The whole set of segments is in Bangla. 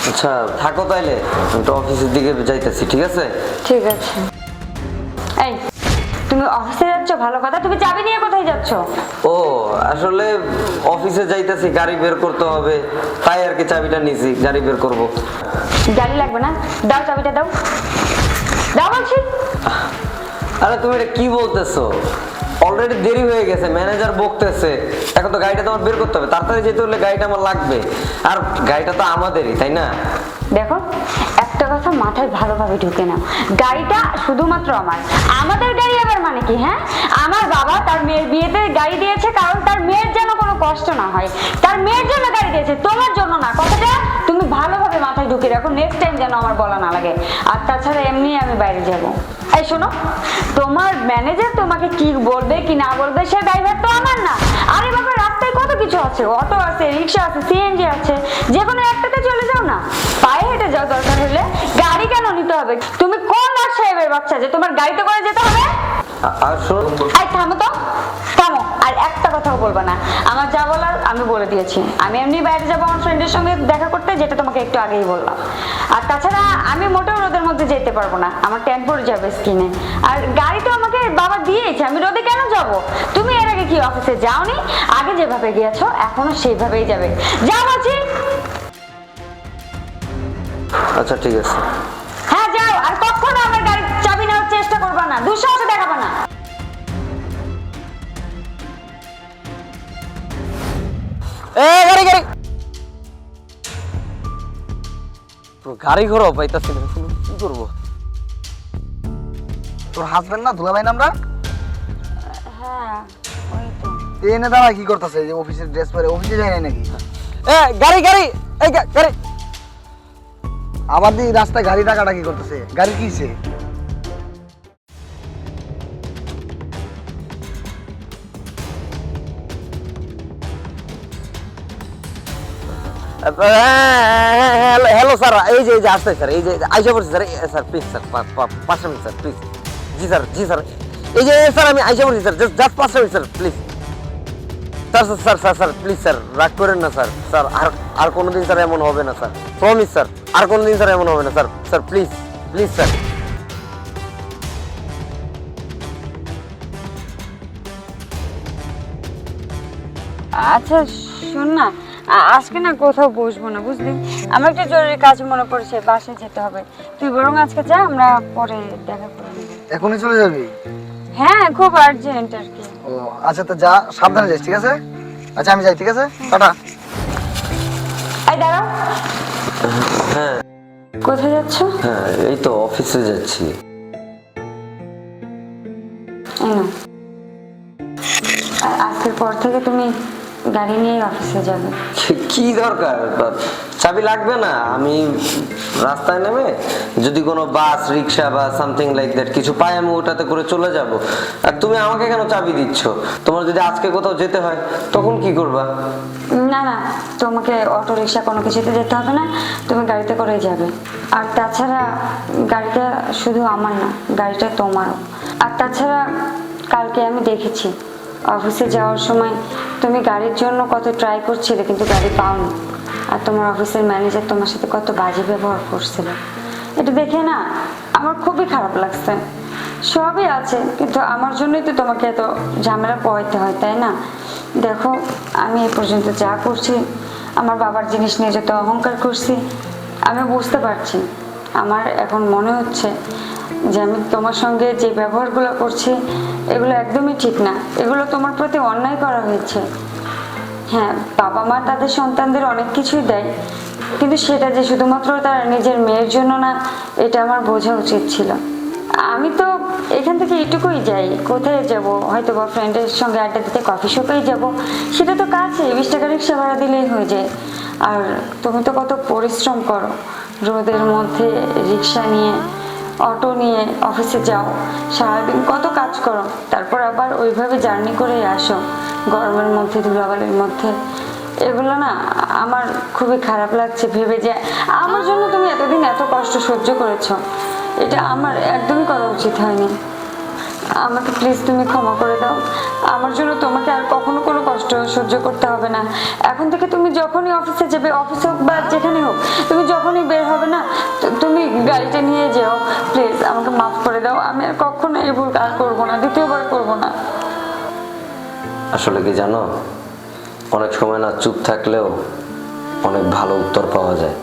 আচ্ছা থাকো তাইলে, আমি তো অফিসের দিকে যাইতেছি, ঠিক আছে? ঠিক আছে। এই তুমি অফিসে যাচ্ছ ভালো কথা, তুমি চাবি নিয়ে কোথায় যাচ্ছ? ও আসলে অফিসে যাইতেছি, গাড়ি বের করতে হবে, তাই আর কি চাবিটা নিছি, গাড়ি বের করব। গাড়ি লাগবে না, দাও চাবিটা দাও, দাও বলছি। আরে তুমি এটা কি বলতেছো? অলরেডি দেরি হয়ে গেছে, ম্যানেজার বকতেছে, এখন তো গাড়িটা তোমার বের করতে হবে, তাড়াতাড়ি যেতে হলে গাড়িটা আমার লাগবে, আর গাড়িটা তো আমাদেরই, তাই না? দেখো একটা কথা মাথায় ভালোভাবে ঢুকে নাও, গাড়িটা শুধুমাত্র আমার, আমাদের গাড়ি আবার মানে কি? হ্যাঁ, আমার বাবা তার মেয়ের বিয়েতে গাড়ি দিয়েছে, কারণ তার মেয়ের যেন কোনো কষ্ট না হয়, তার মেয়ের জন্য গাড়ি দিয়েছে, তোমার জন্য না। কথাটা তুমি ভালোভাবে মাথায় ঢুকে রাখো, নেক্সট টাইম যেন আমার বলা না লাগে। আর তাছাড়া এমনি আমি বাইরে যাব। এই শোনো, তোমার ম্যানেজার তোমাকে কি বলবে কি না বলবে সে ড্রাইভার তো আমার না। আরে বাবা, রাস্তায় কত কিছু আছে, অটো আছে, রিক্সা আছে, সিএনজি আছে, যে কোনো একটাতে চলে যাও না, পায়ে হেঁটে যাও দরকার হলে। গাড়ি কেন নিতে হবে? তুমি কোন লাট সাহেবের বাচ্চা যে তোমার গাড়িতে করে যেতে হবে? আর শোনো, এই থামো তো, থামো, আর একটা কথাও বলবা না। আমার যা বলার আমি বলে দিয়েছি, আমি এমনি বাইরে যাবো আমার ফ্রেন্ডের সঙ্গে দেখা করতে, যেটা তোমাকে একটু আগেই বললাম। আর তাছাড়া আমি মোটেও রোদের মধ্যে যেতে পারবো না, আমার টেম্পোর যাবে স্কিনে। আর গাড়ি তো আমাকে বাবা দিয়েছে, আমি রোদে কেন যাব? তুমি এর আগে কি অফিসে যাওনি? আগে যেভাবে গিয়েছো এখনো সেইভাবেই যাবে, যাও বলছি। আচ্ছা ঠিক আছে। হ্যাঁ যাও, আর কখনো আমার গাড়ির চাবি নেওয়ার চেষ্টা করবা না, দুঃসাহস দেখাবা না। গাড়ি গাড়ি গাড়ি ঘোরাও পাইতাছি না, কি করবো? তোর হাজবেন্ড না দুলাভাই না আমরা? হ্যাঁ ওই তো। এনে দাঁড়া কি করতেছে? যে অফিসের ড্রেস পরে অফিসে যায় নাই নাকি? গাড়ি গাড়ি এই গাড়ি আবার দিয়ে রাস্তায় গাড়ি টাকাটা কি করতেছে? গাড়ি কিছে? হ্যালো স্যার, এই যে আসছে স্যার, এই যে আইসা পড়ছি sir. Sir please sir, 5 minute sir please. G sir, G sir, এই যে স্যার আমি আইসা পড়ছি sir, just 5 minute sir please. Sir sir sir sir please sir, রাগ করেন না স্যার। স্যার আর কোনোদিন স্যার এমন হবে না স্যার, প্রমিস স্যার, আর কোনোদিন স্যার এমন হবে না sir. Sir please please sir. আচ্ছা শোন না, আজকে না কোথাও বসবো না বুঝলি, আমার একটা জরুরি কাজ মনে পড়েছে, বাসায় যেতে হবে। তুই বরং আজকে যা, আমরা পরে দেখা করে নেব। এখনই চলে যাবি? হ্যাঁ খুব আর্জেন্ট আর কি। ও আচ্ছা, তো যা, সাবধানে যাস, ঠিক আছে? আচ্ছা আমি যাই, ঠিক আছে, টাটা। এই দাঁড়াও। হ্যাঁ কোথায় যাচ্ছ? হ্যাঁ, এই তো অফিসে যাচ্ছি। এই নাও। আর আজকের পর থেকে তুমি গাড়ি নিয়ে অফিসে যাবে। কি দরকার, চাবি লাগবে না? আমি রাস্তায় নেমে যদি কোনো বাস, রিক্সা বা সামথিং লাইক দ্যাট কিছু পাই, আমি ওটাতে করে চলে যাব। আর তুমি আমাকে কেন চাবি দিচ্ছ? তোমার যদি আজকে কোথাও যেতে হয় তখন কি করবা? না না, তোমাকে অটো রিক্সা কোনো কিছুতে যেতে হবে না, তুমি গাড়িতে করেই যাবে। আর তাছাড়া গাড়িটা শুধু আমার না, গাড়িটা তোমারও। আর তাছাড়া কালকে আমি দেখেছি অফিসে যাওয়ার সময় তুমি গাড়ির জন্য কত ট্রাই করছিলে, কিন্তু গাড়ি পাওনি। আর তোমার অফিসের ম্যানেজার তোমার সাথে কত বাজে ব্যবহার করছিল, এটা দেখে না আমার খুবই খারাপ লাগছে। সবই আছে, কিন্তু আমার জন্যই তো তোমাকে এত ঝামেলা পোহাইতে হয়, তাই না? দেখো আমি এ পর্যন্ত যা করছি, আমার বাবার জিনিস নিয়ে যত অহংকার করছি, আমি বুঝতে পারছি। আমার এখন মনে হচ্ছে যে আমি তোমার সঙ্গে যে ব্যবহারগুলো করছি এগুলো একদমই ঠিক না, এগুলো তোমার প্রতি অন্যায় করা হয়েছে। হ্যাঁ, বাবা মা তাদের সন্তানদের অনেক কিছুই দেয়, কিন্তু সেটা যে শুধুমাত্র তার নিজের মেয়ের জন্য না, এটা আমার বোঝা উচিত ছিল। আমি তো এখান থেকে এটুকুই যাই, কোথায় যাব? হয়তো বা ফ্রেন্ডের সঙ্গে আড্ডা দিতে কফি শপেই যাব, সেটা তো কাছে, 20 টাকা রিক্সা ভাড়া দিলেই হয়ে যায়। আর তুমি তো কত পরিশ্রম করো, রোদের মধ্যে রিক্সা নিয়ে, অটো নিয়ে অফিসে যাও, সারাদিন কত কাজ করো, তারপর আবার ওইভাবে জার্নি করে আসো গরমের মধ্যে, ধুলাবালির মধ্যে। এগুলো না আমার খুবই খারাপ লাগছে ভেবে যে আমার জন্য তুমি এতদিন এত কষ্ট সহ্য করেছো, এটা আমার একদমই করা উচিত হয়নি। আমাকে প্লিজ তুমি ক্ষমা করে দাও। আমার জন্য তোমাকে আর কখনো কোনো কষ্ট সহ্য করতে হবে না। এখন থেকে তুমি যখনই অফিসে যাবে, অফিস হোক বা যেখানে হোক, তুমি যখনই বের হবে না, তুমি গাড়িটা নিয়ে যেও। প্লিজ আমাকে মাফ করে দাও। আমি আর কখনো এই ভুল আর করবো না, দ্বিতীয়বার করবো না। আসলে কি জানো, অনেক সময় না চুপ থাকলেও অনেক ভালো উত্তর পাওয়া যায়,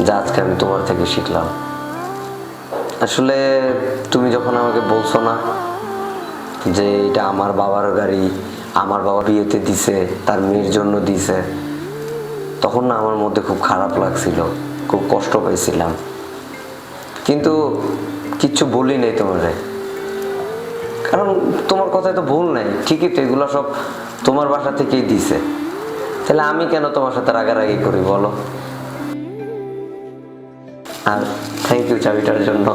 যা আজকে আমি তোমার থেকে শিখলাম। আসলে তুমি যখন আমাকে বলছো না যে এটা আমার বাবার গাড়ি, আমার বাবা বিয়েতে দিছে, তার মেয়ের জন্য দিছে, তখন না আমার মধ্যে খুব খারাপ লাগছিল, খুব কষ্ট পেয়েছিলাম, কিন্তু কিচ্ছু বলি নাই তোমারে। কারণ তোমার কথায় তো ভুল নাই, ঠিকই তো, এগুলো সব তোমার বাসা থেকেই দিছে, তাহলে আমি কেন তোমার সাথে রাগারাগি করি বলো? আর থ্যাংক ইউ চাবিটার জন্য।